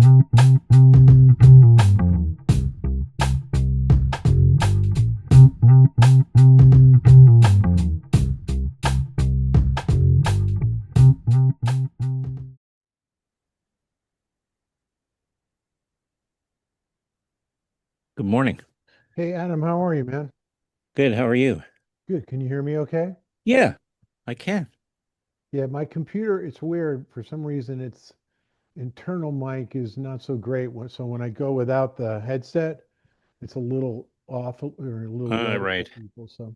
Good morning. Hey Adam, how are you, man? Good. How are you? Good. Can you hear me okay? Yeah, I can. Yeah, my computer, it's weird. For some reason, its internal mic is not so great. So when I go without the headset, it's a little off or a little All low for right. people. So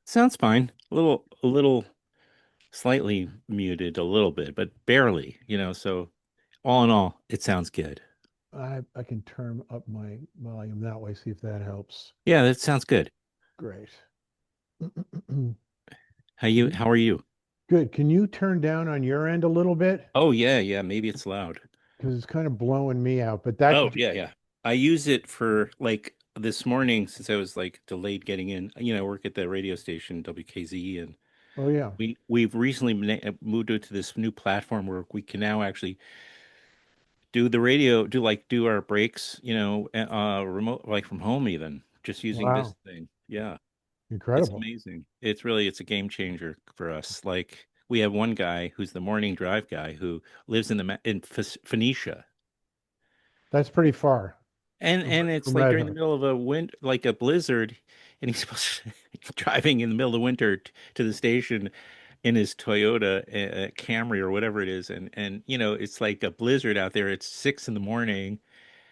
Sounds fine. A little slightly muted a little bit, but barely. So all in all, it sounds good. I can turn up my volume that way, see if that helps. Yeah, that sounds good. Great. Can How you, you, how are you? good. Can you turn down on your end a little bit? Oh yeah, yeah, maybe it's loud. Because it's kind of blowing me out. But that, Oh yeah, yeah. I use it for like this morning since I was like delayed getting in. I work at the radio station WKZE, and oh yeah. we've recently moved to this new platform where we can now actually do the radio, do our breaks, remote, like from home, even just using this Wow. thing. Yeah, it's Incredible. amazing. It's a game changer for us. Like we have one guy who's the morning drive guy who lives in Phoenicia, That's pretty far and it's from like Red during the Hook. middle of a wind, like a blizzard, and he's supposed to driving in the middle of the winter to the station in his Toyota Camry or whatever it is, and it's like a blizzard out there. It's 6 in the morning.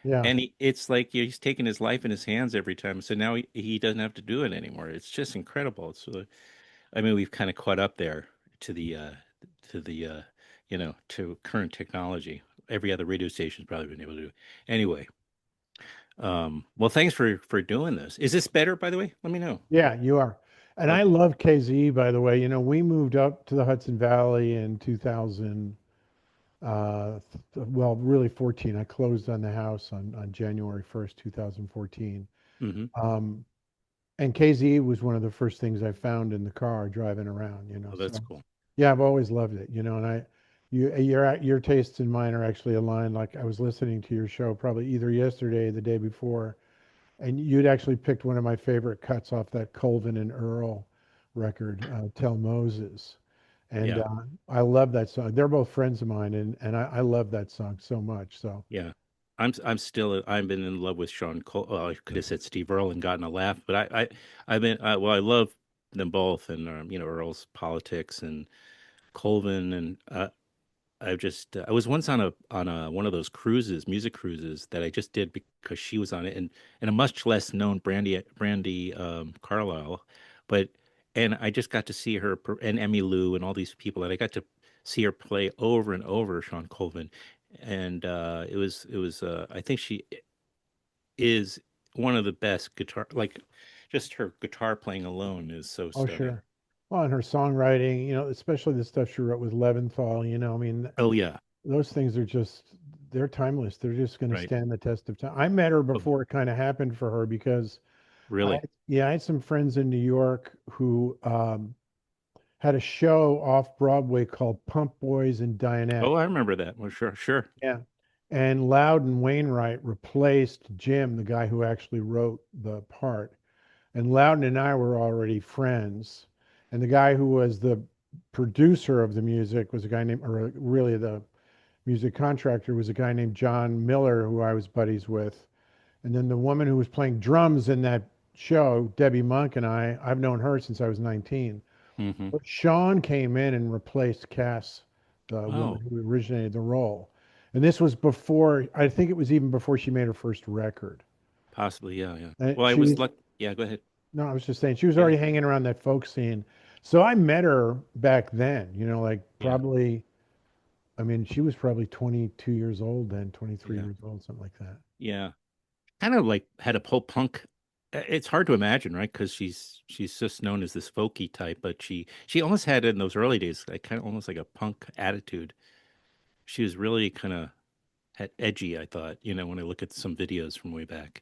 Yeah. And it's like he's taking his life in his hands every time. So now he doesn't have to do it anymore. It's just incredible. I mean, we've kind of caught up there to to current technology. Every other radio station's probably been able to do. Anyway, well, thanks for doing this. Is this better, by the way? Let me know. Yeah, you are. And I Okay. love KZ, by the way. We moved up to the Hudson Valley in 2000, well, really 14. I closed on the house on January 1st, 2014. Hmm. Um, and KZ was one of the first things I found in the car driving around, Oh, that's So cool. yeah, I've always loved it, and your tastes and mine are actually aligned. Like I was listening to your show probably either yesterday or the day before, and you'd actually picked one of my favorite cuts off that Colvin and Earl record, Tell Moses. And Yeah. I love that song. They're both friends of mine, and I love that song so much. So, Yeah. I've been in love with Sean Cole. Well, I could have said Steve Earle and gotten a laugh, but well, I love them both, and Earl's politics and Colvin, and I was once on a one of those cruises, music cruises that I just did because she was on it, and a much less known Brandy Carlisle, but and I just got to see her and Emmy Lou and all these people, and I got to see her play over and over Sean Colvin, and it was I think she is one of the best guitar, like just her guitar playing alone is so oh, stunning. sure. Well, and her songwriting, especially the stuff she wrote with Leventhal, I mean, Oh yeah, those things are just, they're timeless. They're just going to right. stand the test of time. I met her Oh, before it kind of happened for her because really? yeah, I had some friends in New York who had a show off Broadway called Pump Boys and Dinette. Oh, I remember that. Well, sure, sure. Yeah. And Loudon Wainwright replaced Jim, the guy who actually wrote the part. And Loudon and I were already friends. And the guy who was the producer of the music was a guy named, or really the music contractor was a guy named John Miller, who I was buddies with. And then the woman who was playing drums in that show, Debbie Monk, and I've known her since I was 19. Hmm. But Sean came in and replaced Cass, the woman Oh, who originated the role. And this was before, I think it was even before she made her first record. possibly, yeah, yeah. And Well, I she was was, lucky. Yeah, go ahead. no, I was just saying, she was Yeah, already hanging around that folk scene. So I met her back then, like yeah, probably, I mean, she was probably 22 years old then, 23 yeah, years old, something like that. yeah. Kind of like had a whole punk. It's hard to imagine, right? Because she's just known as this folky type, but she almost had in those early days, like kind of almost like a punk attitude. She was really kind of had edgy, I thought, when I look at some videos from way back.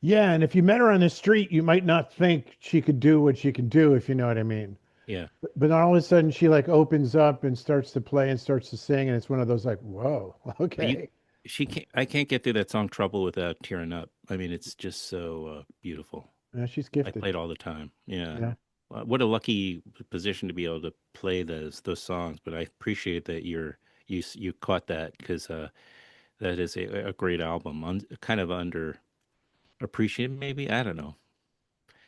Yeah, and if you met her on the street, you might not think she could do what she can do, if you know what I mean. Yeah. But all of a sudden, she like opens up and starts to play and starts to sing, and it's one of those like, whoa, Are you okay. she can't. I can't get through that song "Trouble" without tearing up. I mean, it's just so beautiful. Yeah, she's I gifted. play it all the time. Yeah. Yeah. What a lucky position to be able to play those songs. But I appreciate that you caught that because that is a great album. Kind of under appreciated, maybe. I don't know.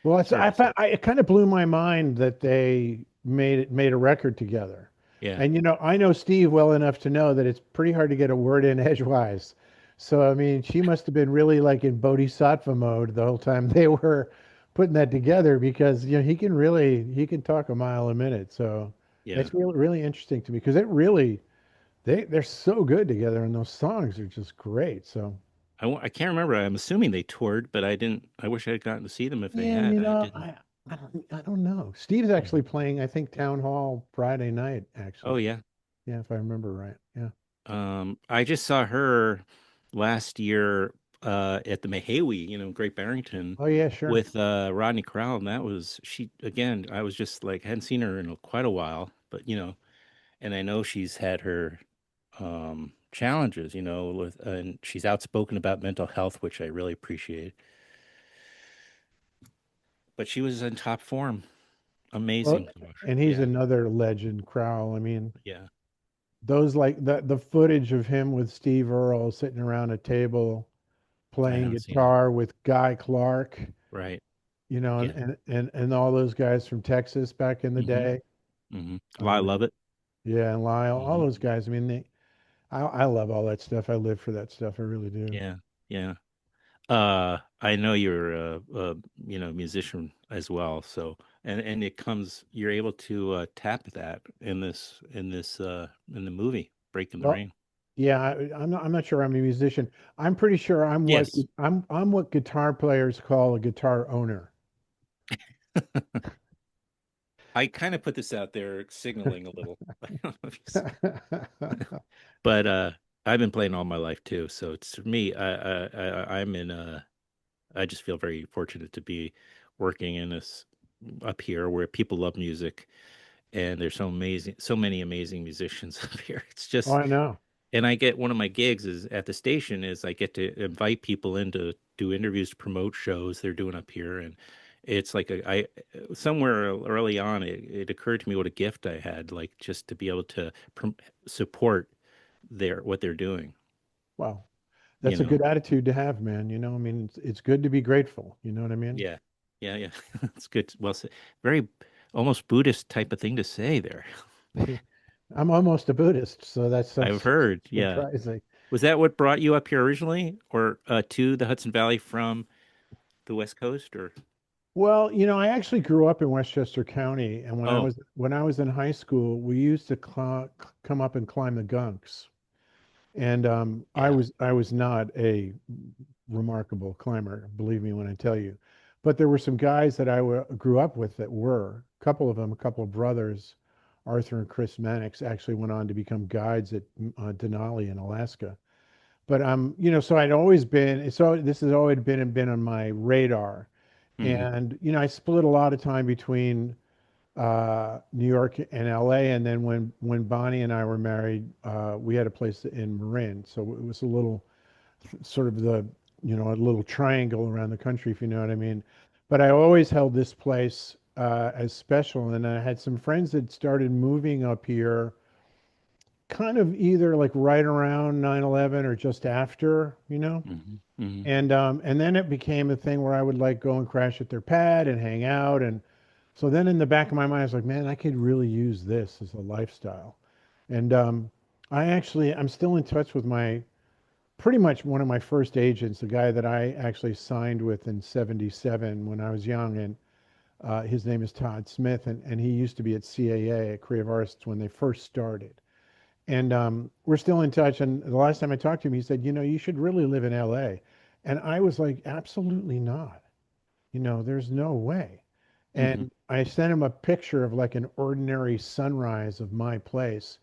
Well, It's hard to say. it kind of blew my mind that they made a record together. Yeah. And I know Steve well enough to know that it's pretty hard to get a word in edgewise. So I mean, she must have been really like in bodhisattva mode the whole time they were putting that together because he can talk a mile a minute. So Yeah. it's really interesting to me because it really they're so good together and those songs are just great. So I can't remember. I'm assuming they toured, but I didn't. I wish I had gotten to see them if they yeah, had. I didn't. I don't know. Steve's Mhm. actually playing, I think, Town Hall Friday night, Oh actually. yeah. Yeah, if I remember right. Yeah. I just saw her last year at the Mahawi, Great Barrington, Oh yeah, sure. with Rodney Crowell, and that was she again. I was just like hadn't seen her in quite a while, but and I know she's had her challenges, with and she's outspoken about mental health, which I really appreciate. But she was in top form. Well, Amazing to watch her. and he's Yeah, another legend, Crowell. I mean, yeah. those like the footage of him with Steve Earle sitting around a table I playing haven't seen it. guitar with Guy Clark, Right. and Yeah. and all those guys from Texas back in the Mm-hmm. day. Mm-hmm. I Um, love it. yeah, and Lyle, all Mm-hmm. those guys. I mean, I love all that stuff. I live for that stuff. I really do. Yeah. Yeah. I know you're musician as well, so and it comes you're able to tap that in the movie Breaking the Well, Rain. yeah, I'm not sure I'm a musician. I'm pretty sure Yes. I'm what guitar players call a guitar owner. I kind of put this out there signaling a little. I don't know if you but I've been playing all my life too, so it's for me I'm in I just feel very fortunate to be working in this up here where people love music and there's so many amazing musicians up here. It's Oh, just I know. and I get one of my gigs is at the station is I get to invite people in to do interviews to promote shows they're doing up here and it's like I somewhere early on it occurred to me what a gift I had like just to be able to support what they're doing, Well, you that's a know. good attitude to have, man. I mean, it's good to be grateful. You know what I mean? Yeah. Yeah, yeah. It's good. Well said. Very almost Buddhist type of thing to say there. I'm almost a Buddhist, so that's I've heard. Yeah. surprising. Was that what brought you up here originally or to the Hudson Valley from the West Coast or Well, I actually grew up in Westchester County, and oh, when I was in high school, we used to come up and climb the gunks. And yeah. I was not a remarkable climber, believe me when I tell you. But there were some guys that grew up with that were. A couple of them, a couple of brothers, Arthur and Chris Mannix, actually went on to become guides at Denali in Alaska. But so I'd always been so this has always been on my radar, Hmm. and I split a lot of time between New York and LA. And then when Bonnie and I were married, we had a place in Marin. So it was a little sort of a little triangle around the country, if you know what I mean. But I always held this place as special. And I had some friends that started moving up here kind of either like right around 9/11 or just after, Hmm. Hmm. and then it became a thing where I would like go and crash at their pad and hang out. And so then in the back of my mind, I was like, man, I could really use this as a lifestyle. And I'm still in touch with my pretty much one of my first agents, the guy that I actually signed with in '77 when I was young. And his name is Todd Smith. And he used to be at CAA, at Creative Artists, when they first started. And we're still in touch. And the last time I talked to him, he said, you should really live in LA. And I was like, absolutely not. There's no way. Hmm. And I sent him a picture of like an ordinary sunrise of my place.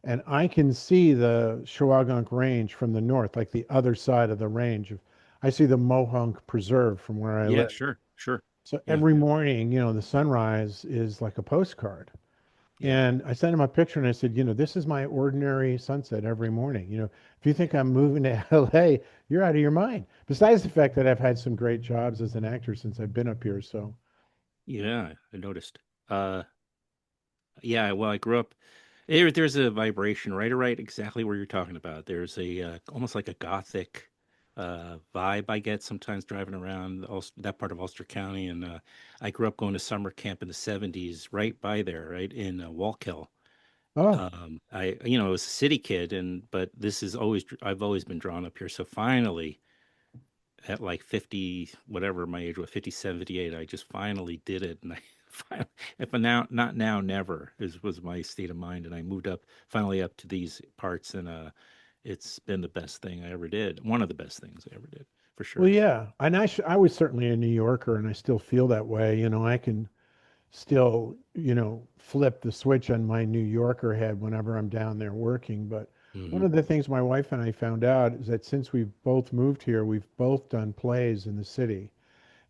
And I can see the Shawangunk Range from the north, like the other side of the range. I see the Mohonk Preserve from where I Yeah, live. sure, sure. So Yeah. every morning, the sunrise is like a postcard. Yeah. And I sent him a picture and I said, this is my ordinary sunset every morning. If you think I'm moving to LA, you're out of your mind. Besides the fact that I've had some great jobs as an actor since I've been up here. So, Yeah, I noticed. Uh, yeah, well, I grew up there's a vibration right exactly where you're talking about. There's a almost like a gothic vibe I get sometimes driving around that part of Ulster County, and I grew up going to summer camp in the '70s, right by there, right in Wallkill. oh, I was a city kid, and but this is always I've always been drawn up here. So finally, at like 50, whatever my age was, 57, 58, I just finally did it. And I finally, if I now, not now, never was my state of mind. And I moved up finally up to these parts. And it's been the best thing I ever did. One of the best things I ever did, for well, sure. yeah. And I was certainly a New Yorker and I still feel that way. I can still, flip the switch on my New Yorker head whenever I'm down there working. But one Hmm. of the things my wife and I found out is that since we've both moved here, we've both done plays in the city,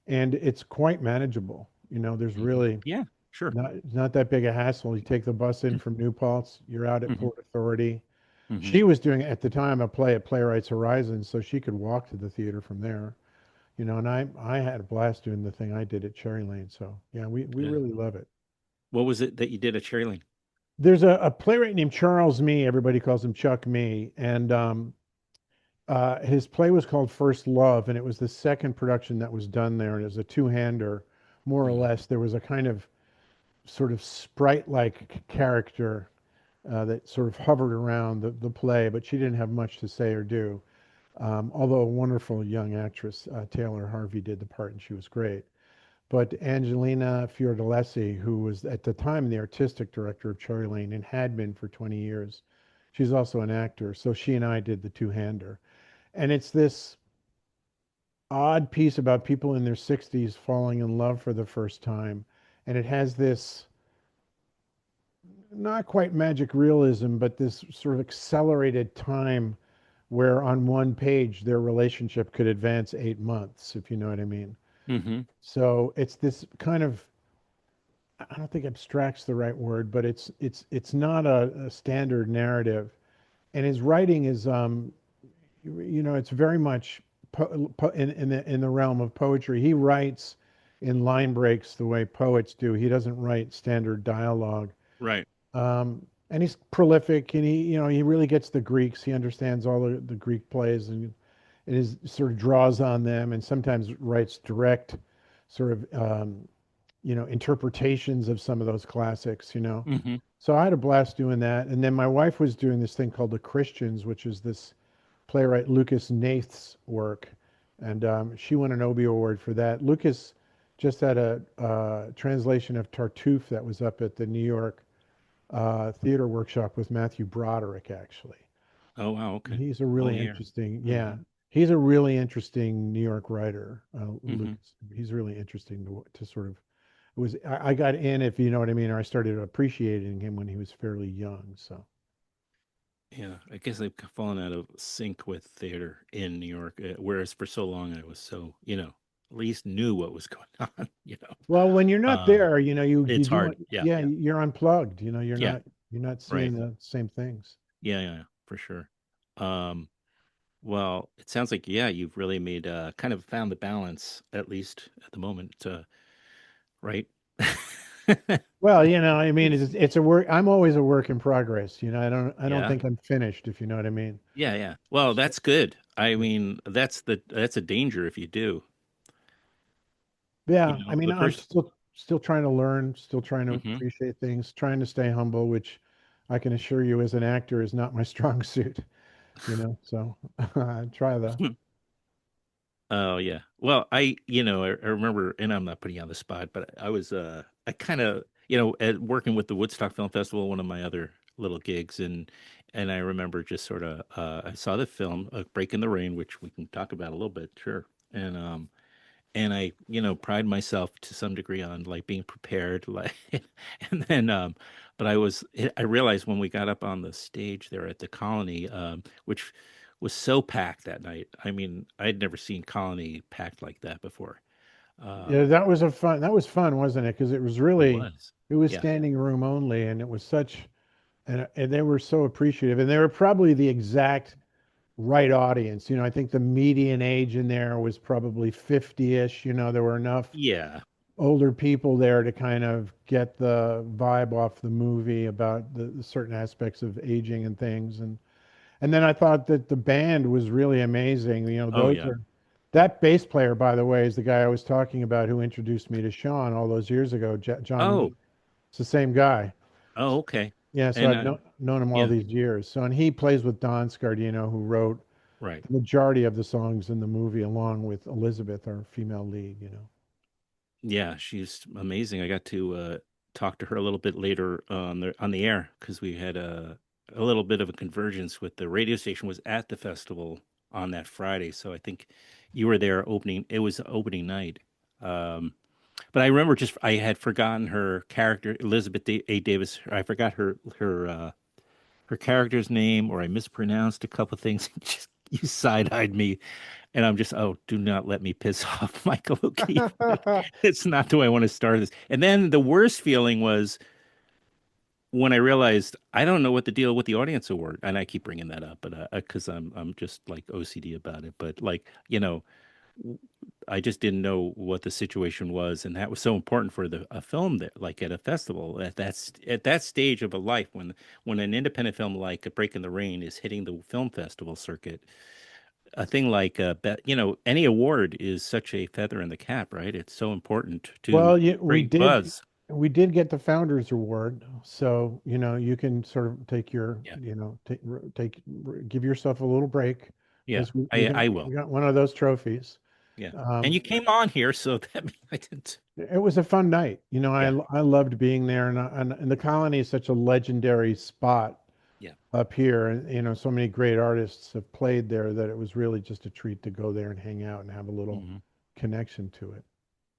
and it's quite manageable. There's Hmm. really Yeah, sure. not that big a hassle. You take the bus in from New Paltz, you're out at Hmm. Port Authority. Hmm. She was doing at the time a play at Playwrights Horizon, so she could walk to the theater from there. And I had a blast doing the thing I did at Cherry Lane. So yeah, we Yeah. really love it. What was it that you did at Cherry Lane? There's a playwright named Charles Mee. Everybody calls him Chuck Mee, and his play was called First Love, and it was the second production that was done there, and it was a two-hander, more or Hmm. less. There was a kind of sort of sprite-like character that sort of hovered around the play, but she didn't have much to say or do. Although a wonderful young actress, Taylor Harvey, did the part, and she was great. But Angelina Fiordalesi, who was at the time the artistic director of Cherry Lane and had been for 20 years, she's also an actor. So she and I did the two-hander. And it's this odd piece about people in their 60s falling in love for the first time. And it has this not quite magic realism, but this sort of accelerated time where on one page their relationship could advance 8 months, if you know what I mean. Hmm. So it's this kind of, I don't think abstract's the right word, but it's not a standard narrative. And his writing is, it's very much in the realm of poetry. He writes in line breaks the way poets do. He doesn't write standard dialogue. Right. And he's prolific, and he really gets the Greeks. He understands all the Greek plays, and is sort of draws on them, and sometimes writes direct, sort of interpretations of some of those classics. Hmm. So I had a blast doing that. And then my wife was doing this thing called The Christians, which is this playwright Lucas Nath's work. And she won an Obie Award for that. Lucas just had a translation of Tartuffe that was up at the New York Theater Workshop with Matthew Broderick, actually. Oh, wow. And Okay. he's a Oh, really yeah. interesting, yeah, Hmm. he's a really interesting New York writer, Hmm. Lucas. He's really interesting to sort of I got in, if you know what I mean, or I started appreciating him when he was fairly young. So Yeah, I guess I've fallen out of sync with theater in New York, whereas for so long I was so, at least knew what was going on, well, when you're not Uh, there, you it's do, hard. Yeah, yeah, yeah, you're unplugged. You're yeah, not seeing right. the same things. Yeah, yeah, yeah, for sure. Um, well, it sounds like, yeah, you've really made kind of found the balance, at least at the moment, right? Well, I mean, it's a work. I'm always a work in progress. I don't Yeah, think I'm finished, if you know what I mean. yeah, yeah. Well, So, that's good. I yeah. mean, that's a danger if you do. Yeah, I mean, The I'm first. still trying to learn, still trying to Hmm. appreciate things, trying to stay humble, which I can assure you as an actor is not my strong suit, So I try the Oh yeah. Well, I remember, and I'm not putting you on the spot, but I was, I kind of, at working with the Woodstock Film Festival, one of my other little gigs, and I remember just sort of, I saw the film, Break in the Rain, which we can talk about a little bit, sure, and I, pride myself to some degree on like being prepared, like, and then, but I realized when we got up on the stage there at the Colony, which was so packed that night. I mean, I'd never seen Colony packed like that before. Yeah, Um, that was fun, wasn't it? Because it was it really, was. it was Yeah. standing room only, and it was such, and they were so appreciative, and they were probably the exact right audience. I think the median age in there was probably 50-ish. There were enough Yeah. older people there to kind of get the vibe off the movie about the certain aspects of aging and things. And then I thought that the band was really amazing. Oh Those yeah. are that bass player, by the way, is the guy I was talking about who introduced me to Sean all those years ago, John Hamm. Oh. It's the same guy. Oh, okay. Yeah, so And I've known him all yeah, these years. So, and he plays with Don Scardino, who wrote right. the majority of the songs in the movie, along with Elizabeth, our female lead. Yeah, she's amazing. I got to talk to her a little bit later on the air because we had a little bit of a convergence with the radio station was at the festival on that Friday. So I think you were there opening. It was opening night. Um, but I remember just I had forgotten her character, A. Davis. I forgot her character's name, or I mispronounced a couple things. Just you side-eyed me, and I'm just, oh, do not let me piss off Michael O'Keefe. It's not the way I want to start this. And then the worst feeling was when I realized I don't know what the deal with the audience award, and I keep bringing that up, but because I'm just like OCD about it. But like I just didn't know what the situation was, and that was so important for the a film that like at a festival at that stage of a life when an independent film like A Break in the Rain is hitting the film festival circuit. A thing like any award is such a feather in the cap, right? It's so important to Well, yeah, create buzz. we did get the Founders Award, so you can sort of take your, Yeah, give yourself a little break yeah, because we got I will. we got one of those trophies. Yeah, and Um, you came on here, so that means I didn't. it was a fun night. Yeah, I loved being there, and the Colony is such a legendary spot yeah. up here, and so many great artists have played there that it was really just a treat to go there and hang out and have a little Hmm. connection to it.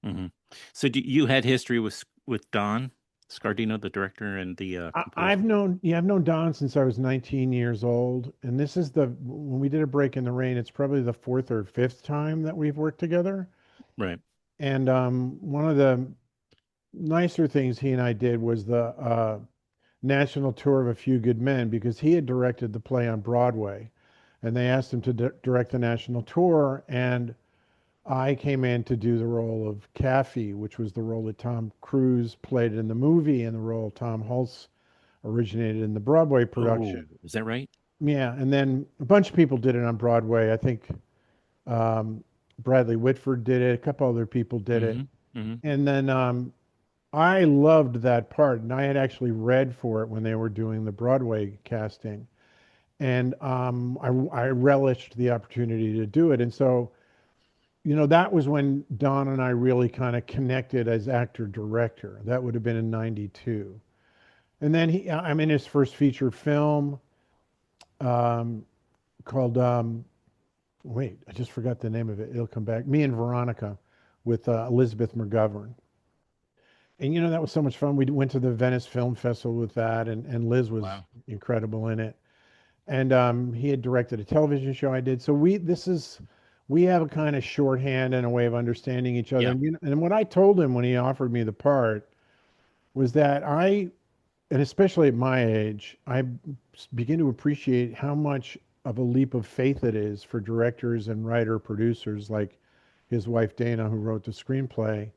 Hmm. So you had history with Don Scardino, the director and the composer? I've known Don since I was 19 years old, and this is when we did A Break in the Rain, it's probably the fourth or fifth time that we've worked together. Right. And one of the nicer things he and I did was the national tour of A Few Good Men, because he had directed the play on Broadway, and they asked him to direct the national tour, and I came in to do the role of Kaffee, which was the role that Tom Cruise played in the movie, and the role Tom Hulce originated in the Broadway production. Oh, is that right? Yeah, and then a bunch of people did it on Broadway. I think um, Bradley Whitford did it. A couple other people did it. Hmm. Hmm. And then I loved that part, and I had actually read for it when they were doing the Broadway casting, and I relished the opportunity to do it. And so, that was when Don and I really kind of connected as actor director. That would have been in '92. And then I'm in his first feature film um, called wait, I just forgot the name of it. It'll come back. Me and Veronica with Elizabeth McGovern. And that was so much fun. We went to the Venice Film Festival with that, and Liz was Wow. incredible in it. And he had directed a television show I did. So we have a kind of shorthand and a way of understanding each other. Yeah. And what I told him when he offered me the part was that and especially at my age, I begin to appreciate how much of a leap of faith it is for directors and writer producers like his wife Dana, who wrote the screenplay.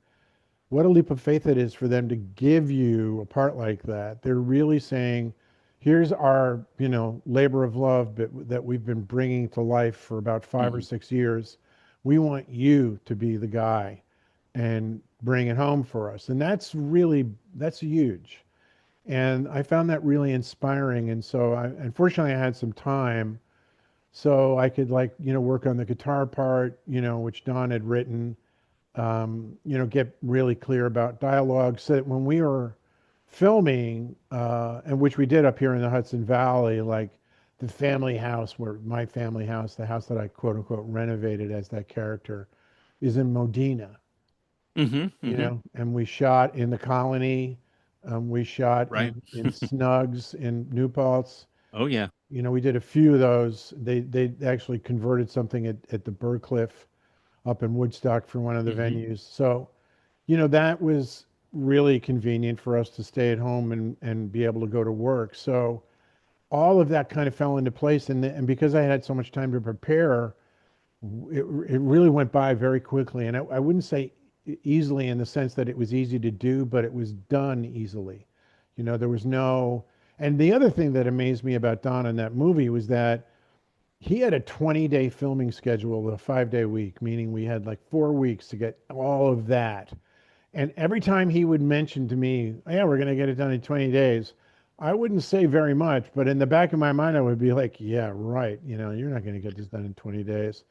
What a leap of faith it is for them to give you a part like that. They're really saying, here's our, labor of love that we've been bringing to life for about 5 or 6 years. We want you to be the guy and bring it home for us. And that's huge. And I found that really inspiring. And so unfortunately I had some time so I could work on the guitar part, which Don had written, get really clear about dialogue so that when we were filming, and which we did up here in the Hudson Valley, like the family house where my family house, the house that I quote unquote renovated as that character, is in Modena, Hmm. Hmm. and we shot in the Colony, we shot Right. in Snugs in New Paltz. Oh yeah. We did a few of those. They actually converted something at the Burcliffe up in Woodstock for one of the Hmm. venues. So, that was really convenient for us to stay at home and be able to go to work. So all of that kind of fell into place. And because I had so much time to prepare, it really went by very quickly. And I wouldn't say easily in the sense that it was easy to do, but it was done easily. There was no, and the other thing that amazed me about Don in that movie was that he had a 20-day filming schedule, a 5-day week, meaning we had like 4 weeks to get all of that. And every time he would mention to me, yeah, we're going to get it done in 20 days, I wouldn't say very much, but in the back of my mind, I would be like, yeah, right. You're not going to get this done in 20 days.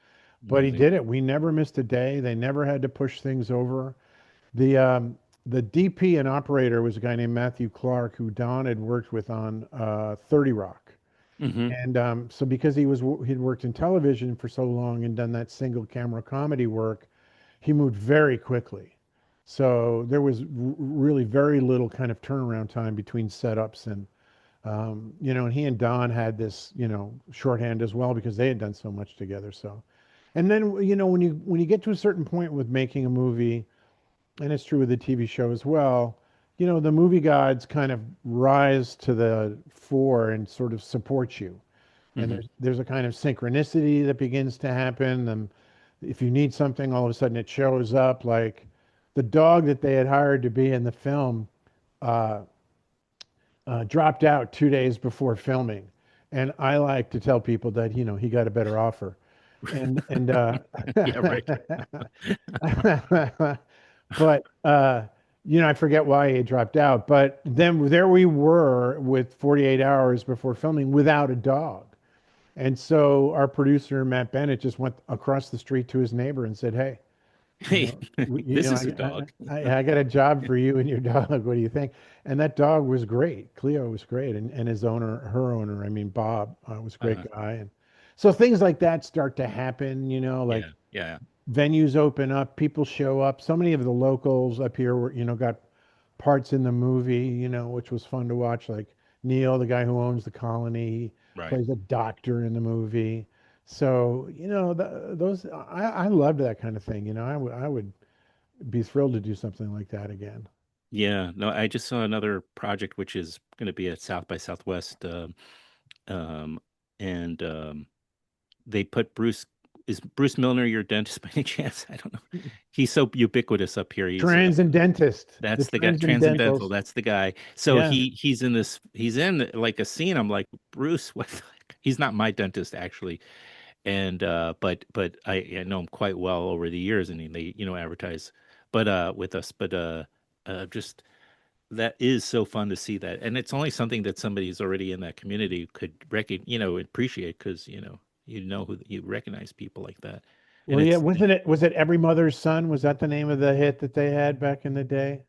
But he Amazing. did it. We never missed a day. They never had to push things over. The um, the DP and operator was a guy named Matthew Clark, who Don had worked with on 30 Rock. Hmm. And so because he'd worked in television for so long and done that single camera comedy work, he moved very quickly. So there was really very little kind of turnaround time between setups and he and Don had this, shorthand as well because they had done so much together. So, and then, when you get to a certain point with making a movie, and it's true with the TV show as well, the movie gods kind of rise to the fore and sort of support you. And Hmm. there's a kind of synchronicity that begins to happen. And if you need something, all of a sudden it shows up. Like the dog that they had hired to be in the film uh, dropped out 2 days before filming, and I like to tell people that he got a better offer, and Yeah, right. but I forget why he dropped out. But then there we were with 48 hours before filming without a dog. And so our producer, Matt Bennett, just went across the street to his neighbor and said, "Hey, Hey, this is a I, dog. I got a job for you and your dog. What do you think?" And that dog was great. Cleo was great. And his owner, her owner, I mean, Bob, was a great Uh, guy. And so things like that start to happen, like yeah, yeah, venues open up, people show up. So many of the locals up here were, got parts in the movie, which was fun to watch. Like Neil, the guy who owns the colony, he right. plays a doctor in the movie. So, those I loved that kind of thing. I would be thrilled to do something like that again. Yeah, no, I just saw another project which is going to be at South by Southwest, um, and they put Bruce. Is Bruce Milner your dentist by any chance? I don't know. He's so ubiquitous up here. He's Transcendentist, the That's the guy, Transcendental. Transcendentals. That's the guy. So Yeah. he's in this. He's in like a scene. I'm like, Bruce, what? He's not my dentist actually, and but I know him quite well over the years, and they advertise, but with us, but just that is so fun to see that, and it's only something that somebody who's already in that community could appreciate because who you recognize people like that, and Well, yeah, was it Every Mother's Son? Was that the name of the hit that they had back in the day?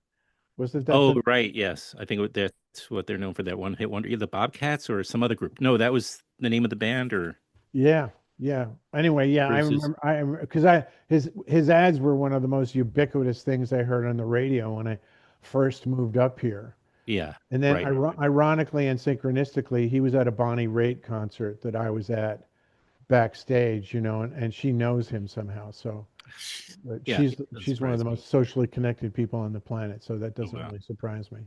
Was it that oh, the right, yes. I think that's what they're known for, that one hit wonder. Either the Bobcats or some other group. No, that was the name of the band or Yeah, yeah. Anyway, yeah, I Bruce's. remember. I because I his ads were one of the most ubiquitous things I heard on the radio when I first moved up here. Yeah, And then, right. ironically and synchronistically, he was at a Bonnie Raitt concert that I was at backstage. And she knows him somehow. So but Yeah, she's it doesn't she's one of the surprise me. most socially connected people on the planet. So that Oh, doesn't wow. really surprise me.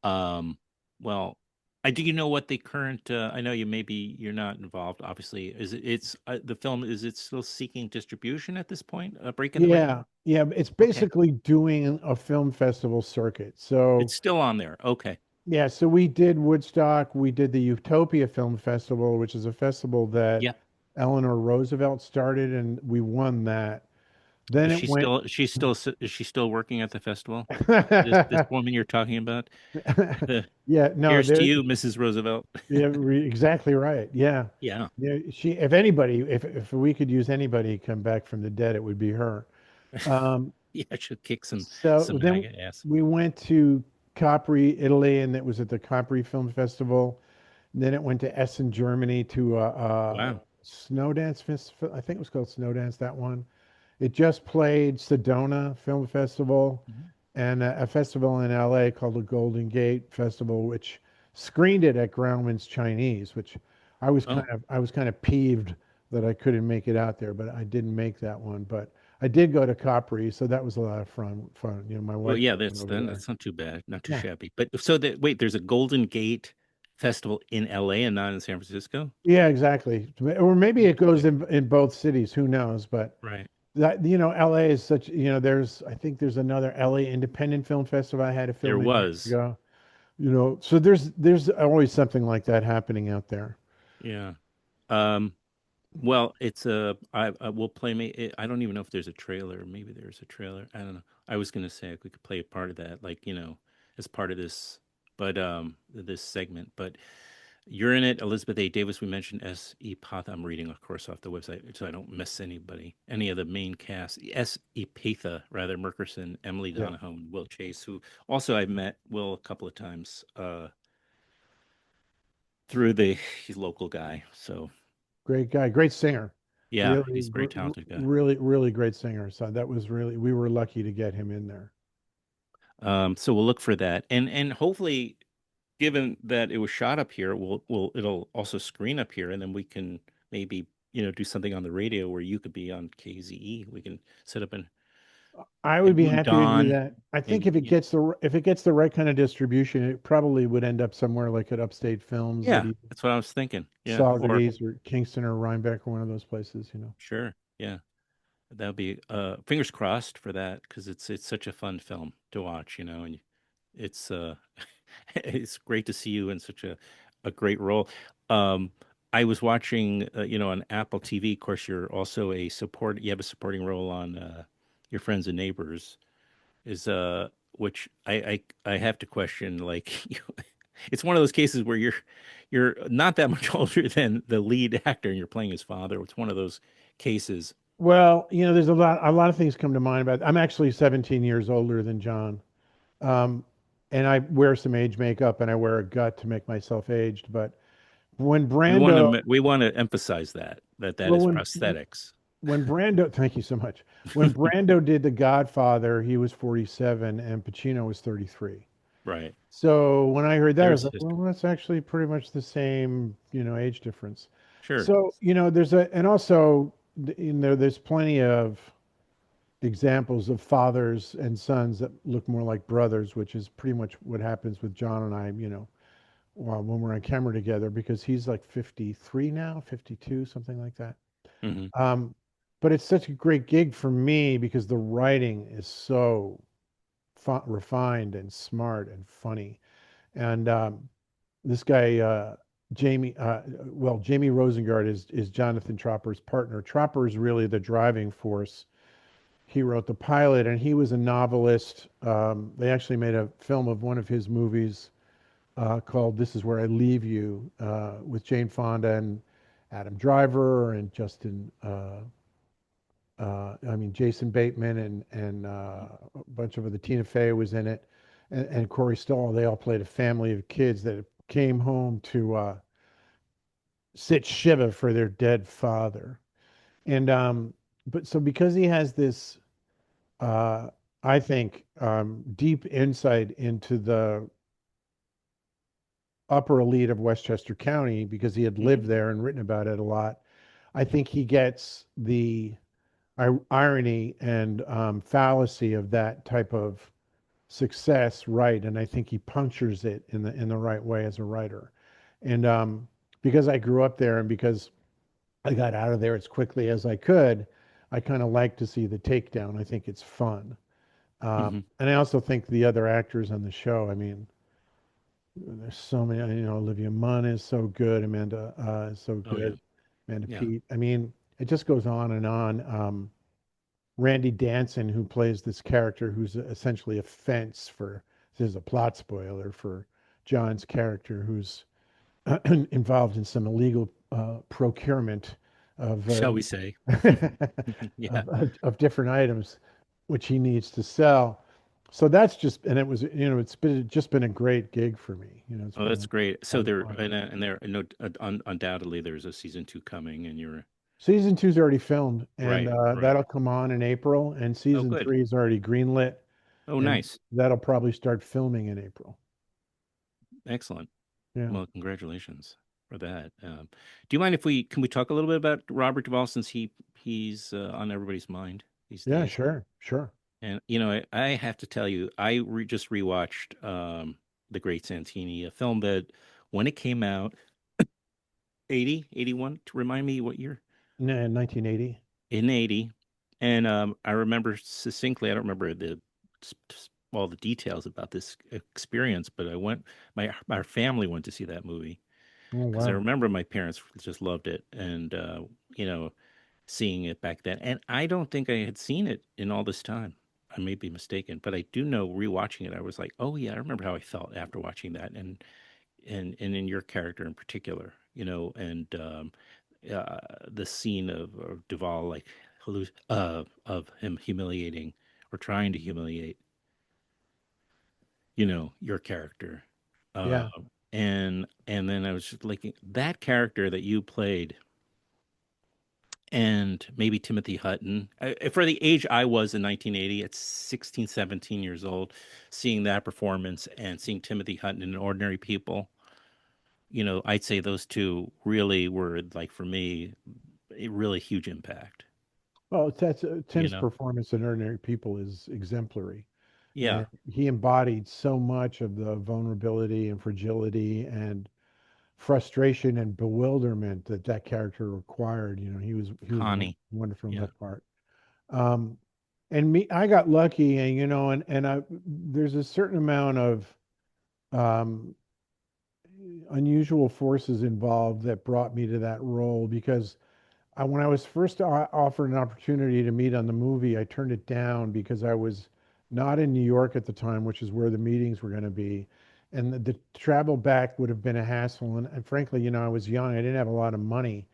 Um, well, I do you know what the current I know you're not involved, obviously. Is it it's the film, is it still seeking distribution at this point? Breaking the record? Yeah, yeah. It's Okay. basically doing a film festival circuit. It's So still on there. Okay. yeah, so we did Woodstock, we did the Utopia Film Festival, which is a festival that Yeah. Eleanor Roosevelt started, and we won that. Then it went, Is she still working at the festival? This woman you're talking about? yeah, no, Here's to there, you, Mrs. Roosevelt. yeah, exactly right. Yeah, Yeah. yeah. If anybody, if we could use anybody to come back from the dead, it would be her. Um, Yeah, I should kick so some then MAGA ass. we went to Capri, Italy, and it was at the Capri Film Festival. Then it went to Essen, Germany to Wow. Snowdance Festival. I think it was called Snowdance, that one. It just played Sedona Film Festival Mhm. and a festival in LA called the Golden Gate Festival, which screened it at Grauman's Chinese, which I was kind Oh, of I was kind of peeved that I couldn't make it out there, but I didn't make that one. But I did go to Capri, so that was a lot of fun. Fun, my Well, wife yeah, went that's over then there. that's not too bad, not too Yeah, shabby. But so that wait, there's a Golden Gate Festival in LA and not in San Francisco? yeah, exactly. Or maybe it goes Okay. in both cities. Who knows? But Right. that LA is such. There's I think there's another LA Independent Film Festival. I had to There film in years was. ago. So there's always something like that happening out there. Yeah. Um, well, it's a I will play me. I don't even know if there's a trailer. Maybe there's a trailer. I don't know. I was gonna say we could play a part of that, like as part of this, but this segment. But you're in it, Elizabeth A. Davis. We mentioned S. E. Path. I'm reading, of course, off the website, so I don't miss anybody. Any of the main cast. S. E. Patha, rather Merkerson, Emily Yeah, Donohoe, and Will Chase, who also I've met Will a couple of times through the he's a local guy. So great guy, great singer. yeah, Really, he's a very talented guy. really, really great singer. So that was really we were lucky to get him in there. So we'll look for that, and hopefully, given that it was shot up here, it'll also screen up here, and then we can maybe do something on the radio where you could be on KZE. We can set up I would and be you and happy to do Don, that. I think maybe. if it gets the right kind of distribution, it probably would end up somewhere like at Upstate Films at Yeah, either that's what I was thinking. Yeah, or Saugerties or Kingston or Rhinebeck or one of those places. sure, yeah, that'll be fingers crossed for that because it's such a fun film to watch, and it's it's great to see you in such a great role. Um, I was watching, on Apple TV. Of course, you're also you have a supporting role on Your Friends and Neighbors, is which I have to question. Like, it's one of those cases where you're not that much older than the lead actor, and you're playing his father. It's one of those cases. Well, there's a lot of things come to mind about. I'm actually 17 years older than John. Um, and I wear some age makeup and I wear a gut to make myself aged. But when Brando, We want to emphasize that well, is prosthetics, when Brando, thank you so much. When Brando did The Godfather, he was 47 and Pacino was 33. right? So when I heard that, I was There's like, well, history. that's actually pretty much the same, age difference. Sure. So, and also, there's plenty of examples of fathers and sons that look more like brothers, which is pretty much what happens with John and I, when we're on camera together, because he's like 53 now, 52, something like that. Hmm. Um, but it's such a great gig for me because the writing is so refined and smart and funny. And this guy, Jamie Rosengart is Jonathan Tropper's partner. Tropper is really the driving force. He wrote the pilot, and he was a novelist. They actually made a film of one of his movies called "This Is Where I Leave You" with Jane Fonda and Adam Driver and I mean Jason Bateman and a bunch of other. Tina Fey was in it, and Corey Stoll. They all played a family of kids that came home to sit shiva for their dead father. And but so because he has this uh, I think, deep insight into the upper elite of Westchester County because he had lived Hmm. there and written about it a lot. I think he gets the irony and fallacy of that type of success right, and I think he punctures it in the right way as a writer. And because I grew up there and because I got out of there as quickly as I could, I kind of like to see the takedown. I think it's fun. Hmm. And I also think the other actors on the show, I mean, there's so many, Olivia Munn is so good, Amanda is so Oh yeah, good, Amanda yeah. Peet. I mean, it just goes on and on. Randy Danson, who plays this character who's essentially a fence for, this is a plot spoiler for John's character, who's involved in some illegal procurement of, Shall we say? Yeah. of different items, which he needs to sell. So that's just, and it was, just been a great gig for me. It's Oh, been that's great. a So lot of there fun. and there no undoubtedly there's a season two coming, and you're Season two's already filmed, and right, right. that'll come on in April. And Oh, season good. three is already greenlit, Oh, and nice. that'll probably start filming in April. Excellent. Yeah. Well, congratulations. for that. Do you mind if we can we talk a little bit about Robert Duvall since he's on everybody's mind these Yeah, days? sure, sure. And I have to tell you, just rewatched The Great Santini, a film that when it came out, 80, 81. To remind me what year? 1980. In 80. And I remember succinctly, I don't remember all the details about this experience, but my family went to see that movie Oh, because I wow. remember my parents just loved it, and you know, seeing it back then. And I don't think I had seen it in all this time. I may be mistaken, but I do know rewatching it, I was like, oh yeah, I remember how I felt after watching that, and in your character in particular, and the scene of Duvall like of him humiliating or trying to humiliate, your character. Uh, Yeah. and then I was just like that character that you played and maybe Timothy Hutton. For the age I was in 1980, at 16, 17 years old, seeing that performance and seeing Timothy Hutton in Ordinary People, I'd say those two really were like for me a really huge impact. Well, You Tim's know, performance in Ordinary People is exemplary. yeah, And he embodied so much of the vulnerability and fragility and frustration and bewilderment that that character required. He was Connie, wonderful in yeah, that part. Um, and me, I got lucky, and there's a certain amount of um, unusual forces involved that brought me to that role because when I was first offered an opportunity to meet on the movie, I turned it down because I was not in New York at the time, which is where the meetings were going to be. And the travel back would have been a hassle. And frankly, I was young. I didn't have a lot of money.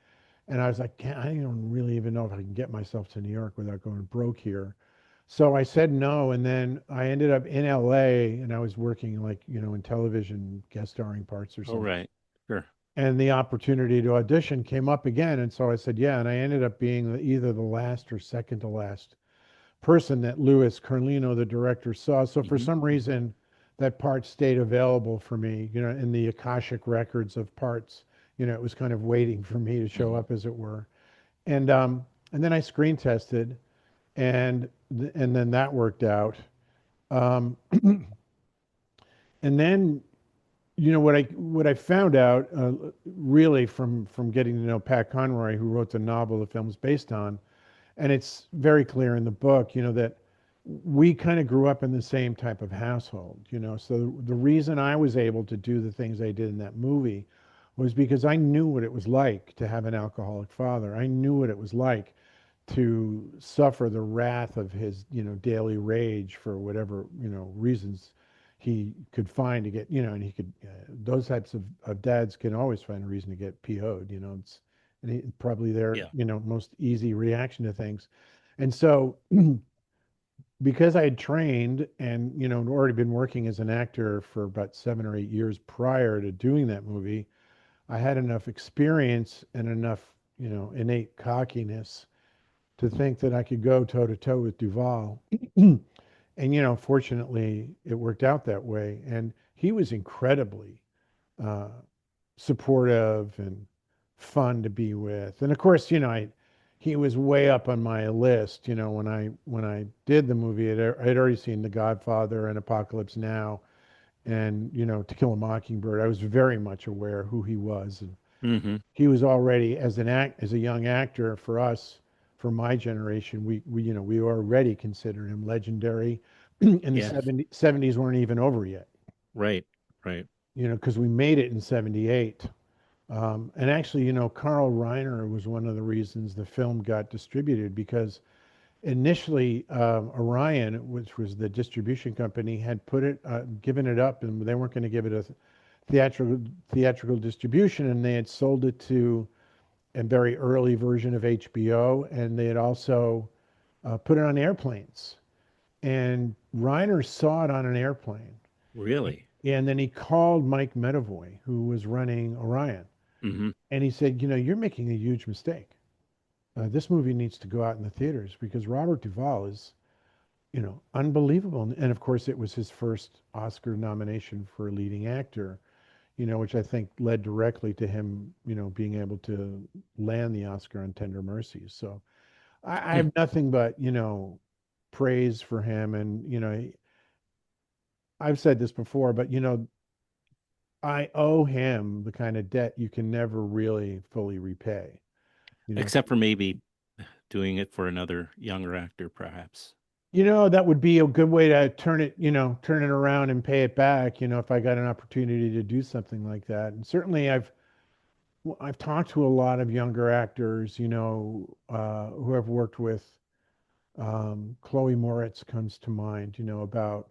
And I was like, I don't really even know if I can get myself to New York without going broke here. So I said no. And then I ended up in LA and I was working like, in television, guest starring parts or oh something, right, sure, and the opportunity to audition came up again. And so I said, yeah. And I ended up being either the last or second to last person that Louis Carlino, the director, saw. So for hmm some reason, that part stayed available for me, in the Akashic records of parts. It was kind of waiting for me to show hmm up, as it were. And then I screen tested, and then that worked out. Um, and then what I found out really from getting to know Pat Conroy, who wrote the novel the film's based on, and it's very clear in the book, that we kind of grew up in the same type of household, So the reason I was able to do the things I did in that movie was because I knew what it was like to have an alcoholic father. I knew what it was like to suffer the wrath of his, daily rage for whatever, reasons he could find to get, and he could, those types of dads can always find a reason to get PO'd, and probably their, yeah, most easy reaction to things. And so, because I had trained and, already been working as an actor for about 7 or 8 years prior to doing that movie, I had enough experience and enough, innate cockiness to think that I could go toe to toe with Duvall. And, fortunately, it worked out that way. And he was incredibly uh, supportive and fun to be with. And of course, he was way up on my list. When I did the movie, I'd already seen The Godfather and Apocalypse Now, and To Kill a Mockingbird. I was very much aware who he was, and hmm he was already as a young actor for us, for my generation. We already considered him legendary, and the yeah, 70s weren't even over yet. right, right, Because we made it in 78. And actually, Carl Reiner was one of the reasons the film got distributed because initially Orion, which was the distribution company, had given it up, and they weren't going to give it a theatrical theatrical distribution, and they had sold it to a very early version of HBO, and they had also put it on airplanes. And Reiner saw it on an airplane, really, and then he called Mike Medavoy, who was running Orion, hmm and he said, "You're making a huge mistake. This movie needs to go out in the theaters because Robert Duvall is, unbelievable." And of course, it was his first Oscar nomination for a leading actor. which I think led directly to him, being able to land the Oscar on Tender Mercies. So I Hmm. have nothing but, praise for him. And, I've said this before, but, I owe him the kind of debt you can never really fully repay. You know, Except for maybe doing it for another younger actor, perhaps. that would be a good way to turn it around and pay it back, if I got an opportunity to do something like that. And certainly I've talked to a lot of younger actors, who I've worked with. Chloe Moritz comes to mind, about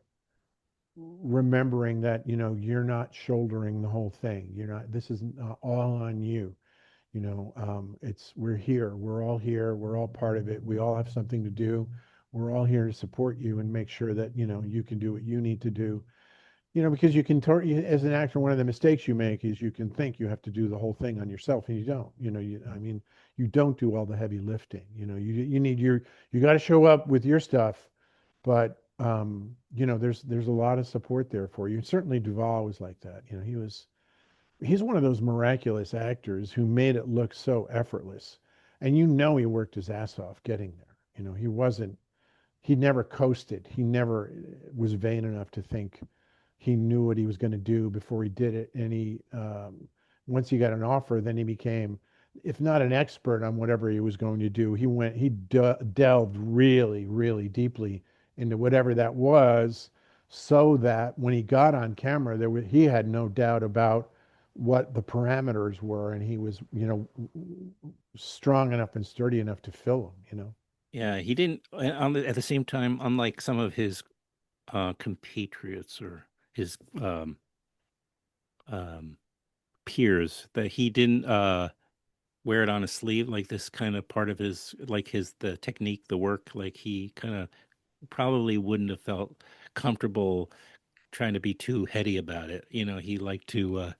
remembering that, you're not shouldering the whole thing. You're not, this is all on you. We're here. We're all here. We're all part of it. We all have something to do. We're all here to support you and make sure that, you can do what you need to do. Because as an actor, one of the mistakes you make is you can think you have to do the whole thing on yourself, and you don't. I mean, you don't do all the heavy lifting. You got to show up with your stuff, but there's a lot of support there for you. Certainly Duvall was like that. He's one of those miraculous actors who made it look so effortless, and he worked his ass off getting there. He never coasted. He never was vain enough to think he knew what he was going to do before he did it. And once he got an offer, then he became, if not an expert on whatever he was going to do, delved really, really deeply into whatever that was, so that when he got on camera, he had no doubt about what the parameters were, and he was, strong enough and sturdy enough to fill them. Yeah, he didn't. At the same time, unlike some of his compatriots or his um, peers, that he didn't wear it on his sleeve, like this kind of part of his, like his the technique, the work. Like he kind of probably wouldn't have felt comfortable trying to be too heady about it. He liked to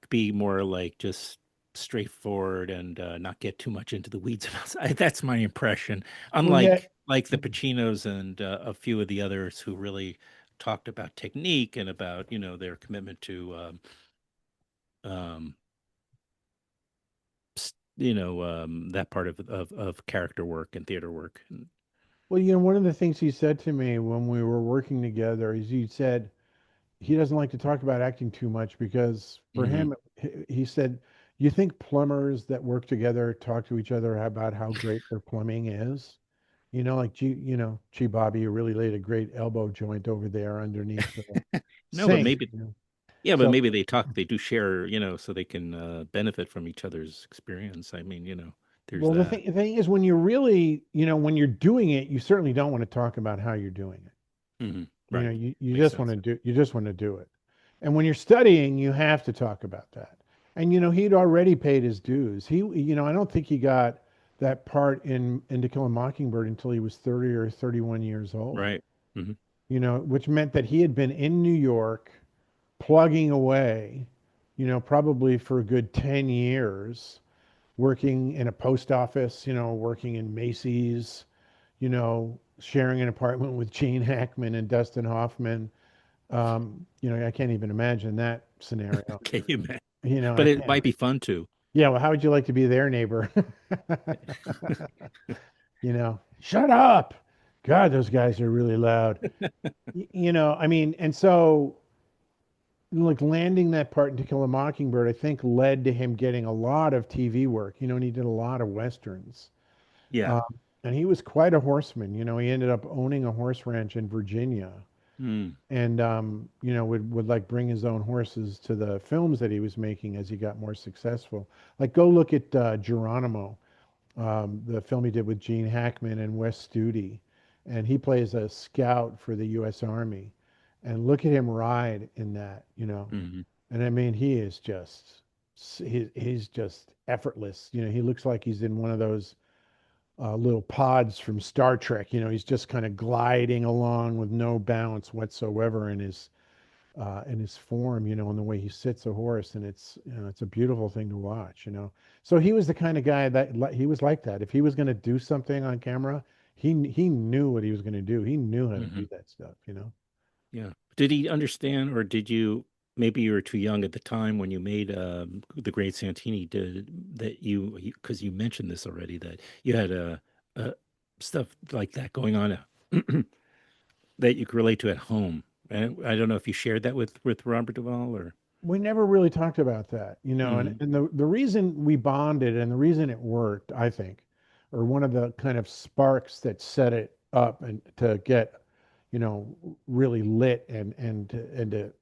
be more like just straightforward and not get too much into the weeds about. That's my impression. Well, yeah. Unlike the Pacinos and a few of the others who really talked about technique and about their commitment to um, that part of character work and theater work. Well, one of the things he said to me when we were working together is he said he doesn't like to talk about acting too much because for Hmm. him, he said, you think plumbers that work together talk to each other about how great their plumbing is? Like, gee, Bobby, you really laid a great elbow joint over there underneath the No, but sink. maybe yeah, but So, maybe they do share, so they can benefit from each other's experience. I mean, there's well, the that. thing is, when you're really, when you're doing it, you certainly don't want to talk about how you're doing it. Hmm. Right. You Makes just want sense. to do it. And when you're studying, you have to talk about that. And he'd already paid his dues. I don't think he got that part in To Kill a Mockingbird until he was 30 or 31 years old. Right. Hmm. Which meant that he had been in New York plugging away, probably for a good 10 years, working in a post office, working in Macy's, sharing an apartment with Gene Hackman and Dustin Hoffman. I can't even imagine that scenario. Can you imagine? I But it can't. might be fun too. Yeah, well, how would you like to be their neighbor? Shut up. God, those guys are really loud. I mean, and so like landing that part in To Kill a Mockingbird, I think led to him getting a lot of TV work, and he did a lot of westerns. Yeah. Um, and he was quite a horseman. He ended up owning a horse ranch in Virginia, Mm. and would like bring his own horses to the films that he was making as he got more successful. Like go look at Geronimo, the film he did with Gene Hackman and Wes Studi, and he plays a scout for the U.S. Army, and look at him ride in that. Hmm. And I mean he's just effortless. He looks like he's in one of those little pods from Star Trek. He's just kind of gliding along with no balance whatsoever in his form, and the way he sits a horse, and it's a beautiful thing to watch. So he was the kind of guy that he was like that. If he was going to do something on camera, he knew what he was going to do. He knew how to Hmm. do that stuff. Yeah. Did he understand, or did you maybe you were too young at the time when you made the Great Santini. Did that because you mentioned this already that you had stuff like that going on that you could relate to at home. And I don't know if you shared that with Robert Duvall or. We never really talked about that, and, Mm, and the reason we bonded and the reason it worked, I think, or one of the kind of sparks that set it up and to get, really lit and to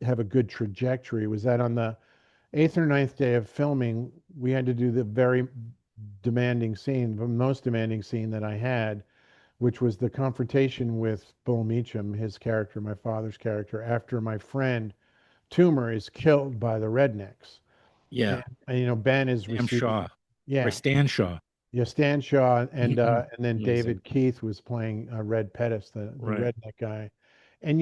have a good trajectory was that on the eighth or ninth day of filming, we had to do the very demanding scene, the most demanding scene that I had, which was the confrontation with Bull Meacham, his character, my father's character, after my friend Toomer is killed by the rednecks. yeah, And Ben is Sam receiving, Shaw or yeah, Stan Shaw. yeah, Stan Shaw, and then Amazing. David Keith was playing Red Pettis, the Right. redneck guy. And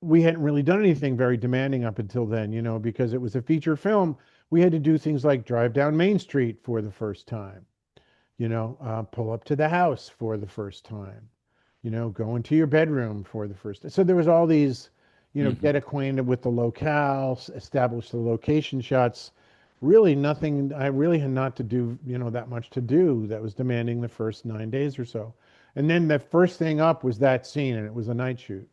we hadn't really done anything very demanding up until then, because it was a feature film. We had to do things like drive down Main Street for the first time, pull up to the house for the first time, go into your bedroom for the first time. So there was all these, Hmm. get acquainted with the locale, establish the location shots. Really nothing, I really had not to do, that much to do that was demanding the first 9 days or so. And then the first thing up was that scene, and it was a night shoot.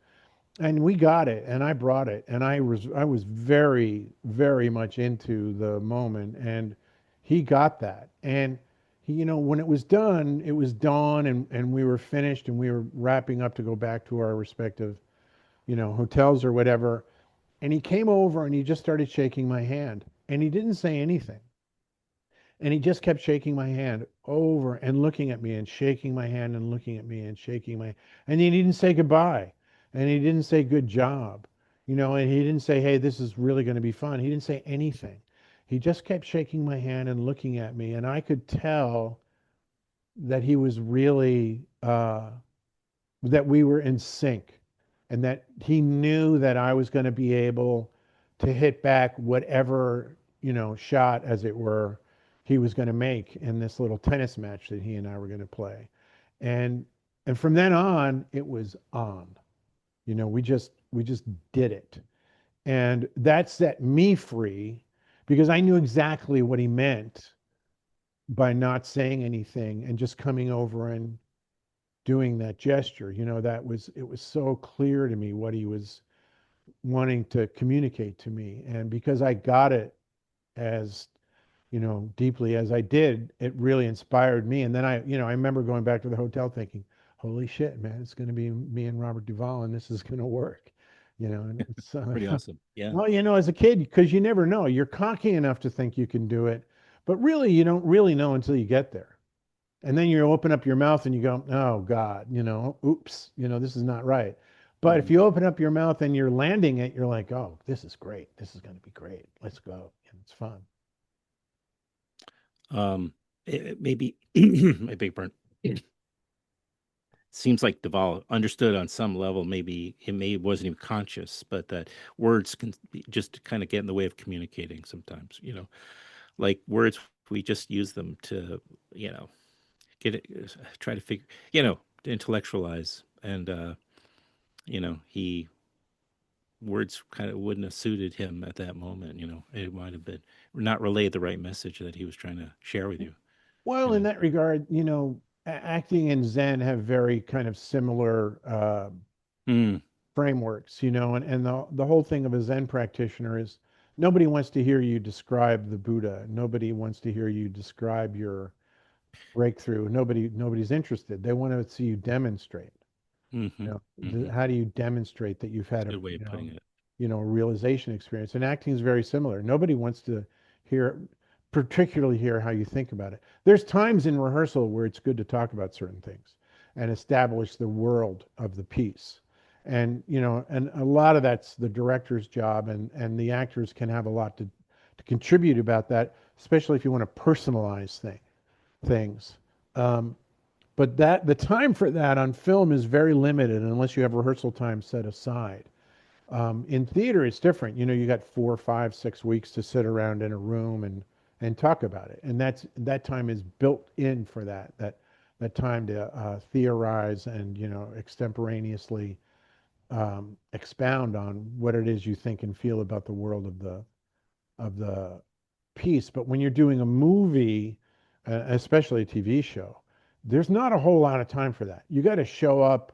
And we got it, and I brought it, and I was very, very much into the moment, and he got that. And he, when it was done, it was dawn, and we were finished, and we were wrapping up to go back to our respective, hotels or whatever. And he came over and he just started shaking my hand, and he didn't say anything. And he just kept shaking my hand over and looking at me and shaking my hand and looking at me and shaking my, and he didn't say goodbye. And he didn't say good job, and he didn't say, hey, this is really going to be fun. He didn't say anything. He just kept shaking my hand and looking at me. And I could tell that he was really, that we were in sync and that he knew that I was going to be able to hit back whatever, shot, as it were, he was going to make in this little tennis match that he and I were going to play. And and from then on, it was on. We just did it. And that set me free because I knew exactly what he meant by not saying anything and just coming over and doing that gesture. It was so clear to me what he was wanting to communicate to me. And because I got it as, deeply as I did, it really inspired me. And then I remember going back to the hotel thinking, holy shit, man, it's going to be me and Robert Duvall and this is going to work. And it's, Pretty awesome. Yeah. well, as a kid, because you never know, you're cocky enough to think you can do it, but really, you don't really know until you get there. And then you open up your mouth and you go, oh God, oops, this is not right. But if Hmm. you open up your mouth and you're landing it, you're like, oh, this is great. This is going to be great. Let's go. And it's fun. Um, maybe a big burn. Seems like Duvall understood on some level. Maybe it may wasn't even conscious, but that words can just kind of get in the way of communicating sometimes. Like words, we just use them to, you know, get it, try to figure, to intellectualize, and he words kind of wouldn't have suited him at that moment. It might have been not relayed the right message that he was trying to share with you. You Well, in know. that regard, acting and Zen have very kind of similar Mm, frameworks, and the whole thing of a Zen practitioner is nobody wants to hear you describe the Buddha. Nobody wants to hear you describe your breakthrough. Nobody's interested. They want to see you demonstrate. mm-hmm, mm-hmm. How do you demonstrate that you've had a Good way of putting it. a realization experience? And acting is very similar. Nobody wants to hear, particularly hear how you think about it. There's times in rehearsal where it's good to talk about certain things and establish the world of the piece. And and a lot of that's the director's job, and the actors can have a lot to contribute about that, especially if you want to personalize things. Um, but the time for that on film is very limited unless you have rehearsal time set aside. In theater, it's different. You got 4, 5, 6 weeks to sit around in a room and talk about it, and that time is built in for that time to theorize and extemporaneously expound on what it is you think and feel about the world of the piece. But when you're doing a movie, especially a TV show, there's not a whole lot of time for that. You got to show up,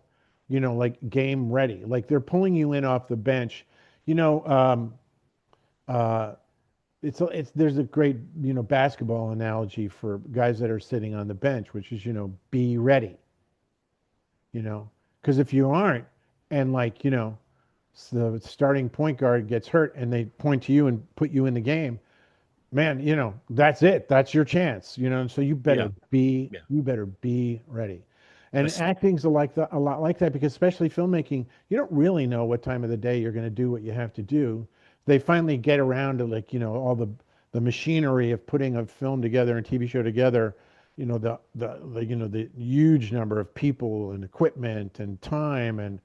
like game ready. Like they're pulling you in off the bench. You know, uh, it's there's a great basketball analogy for guys that are sitting on the bench, which is be ready. You know, because if you aren't, and like the starting point guard gets hurt, and they point to you and put you in the game, man, that's it. That's your chance, and so Yeah. Yeah. you better be ready. And That's, acting's a lot like that because especially filmmaking, you don't really know what time of the day you're going to do what you have to do. They finally get around to like, all the machinery of putting a film together and TV show together, the huge number of people and equipment and time and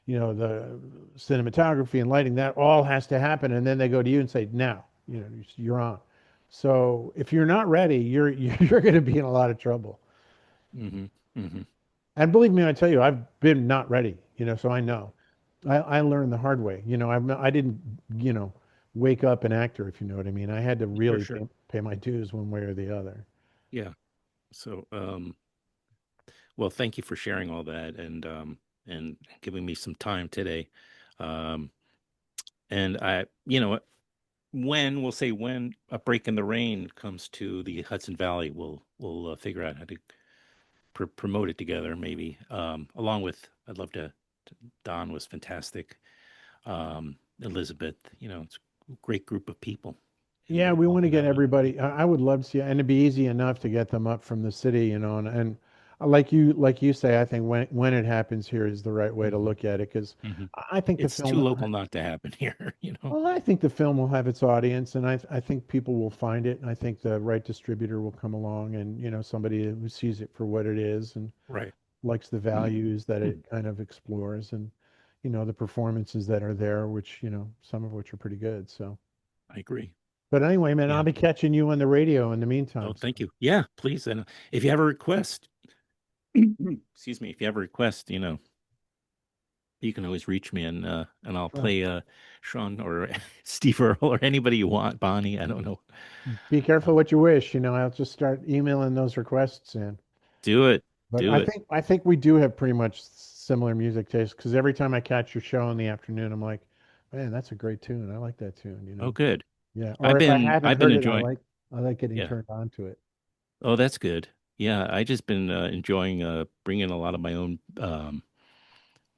the cinematography and lighting, that all has to happen. And then they go to you and say, now, you're on. So if you're not ready, you're going to be in a lot of trouble. hmm hmm And believe me, I tell you, I've been not ready, so I know. I learned the hard way. I didn't, wake up an actor, if you know what I mean. I had to Sure, really sure. pay my dues one way or the other. Yeah. So, well, thank you for sharing all that and giving me some time today. Um, and when we'll say when a break in the rain comes to the Hudson Valley, we'll figure out how to promote it together, maybe. Along with, I'd love to. Don was fantastic. Elizabeth, it's a great group of people in Yeah, the we want to Hudson get Valley. everybody. I would love to see, and it'd be easy enough to get them up from the city, like you say, I think when it happens here is the right way to hmm look at it because hmm I think the It's too film. local not to happen here. Well, I think the film will have its audience, and I think people will find it, and I think the right distributor will come along, and somebody who sees it for what it is and Right. likes the values that it kind of explores, and the performances that are there, which some of which are pretty good. So, I agree. but anyway, man, I'll Yeah. be catching you on the radio in the Oh, meantime. So, thank you. Yeah, please. And if you have a request, excuse me, if you have a request, you can always reach me and I'll sure. play Sean or Steve Earle or anybody you want, Bonnie. I don't know. Be Uh, careful what you wish. I'll just start emailing those requests in. do it. But Do I it. think I think we do have pretty much similar music tastes because every time I catch your show in the afternoon, I'm like, man, that's a great tune. I like that tune. Oh, good. Yeah. Or I've if I been haven't I've been heard it, enjoying. I like getting Yeah. turned on to it. Oh, that's good. Yeah, I just been enjoying bringing a lot of my own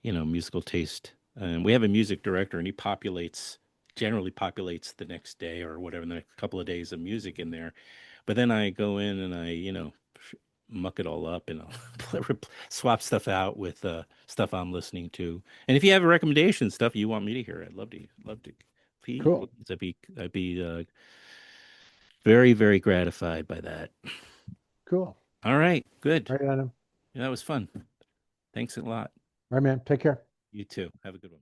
musical taste. And we have a music director, and he generally populates the next day or whatever, the next couple of days of music in there. But then I go in and I, muck it all up and I'll swap stuff out with stuff I'm listening to. And if you have a recommendation, stuff you want me to hear, I'd love to. Please, Cool. I'd be very, very gratified by that. Cool. All right, good. All right, Adam. Yeah, that was fun. Thanks a lot. All right, man. Take care. You too. Have a good one.